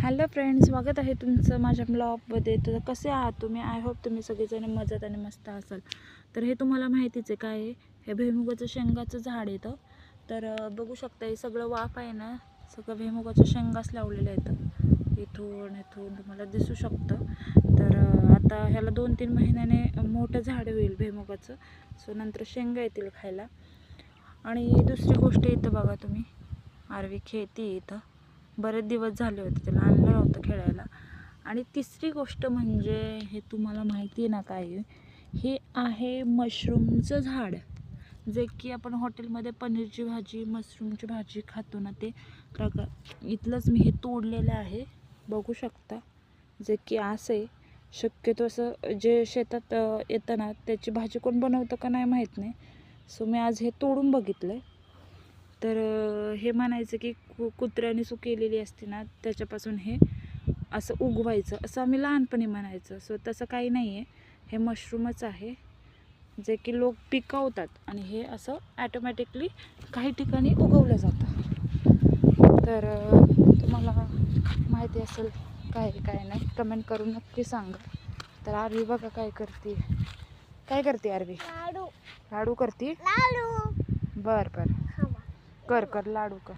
Hello friends, स्वागत आहे तुमचं माझ्या ब्लॉगमध्ये. तर कसे आहात तुम्ही? आय होप तुम्ही सगळेजण मजेत आणि मस्त असाल. तर हे तुम्हाला माहितीच आहे काय आहे, हे भुईमुगाचं शेंगाचं झाड येतं. तर बघू शकता हे सगळं वाफ आहे ना, सगळं भुईमुगाच्या शेंगाच लावलेलं येतं. इथून तुम्हाला दिसू शकतं. तर आता ह्याला 2-3 महिन्याने मोठं झाड होईल भुईमुगाचं. सो नंतर शेंगा येतील खायला. आणि दुसरी गोष्ट इथं बघा तुम्ही, आरवी खेळती इथं. बरेच दिवस झाले होते, त्याला आणलं नव्हतं खेळायला. आणि तिसरी गोष्ट म्हणजे हे तुम्हाला माहिती आहे ना काय, हे आहे मशरूमचं झाड. जे की आपण हॉटेलमध्ये पनीरची भाजी, मशरूमची भाजी खातो ना, ते प्रकार इथलंच मी हे तोडलेलं आहे. बघू शकता, जे की असे शक्यतो असं जे शेतात येतं ना, त्याची भाजी कोण बनवतं का नाही माहीत नाही. सो मी आज हे तोडून बघितलं. तर हे म्हणायचं की कुत्र्याने केलेली असते ना, त्याच्यापासून हे असं उगवायचं, असं आम्ही लहानपणी म्हणायचं. सो तसं काही नाही आहे, हे मशरूमच आहे जे की लोक पिकवतात आणि हे असं ॲटोमॅटिकली काही ठिकाणी उगवलं जातं. तर तुम्हाला माहिती असेल काय नाही, कमेंट करून नक्की सांगा. तर आरवी बघा काय करते आरवी? लाडू करते. बरं कर लाडू कर.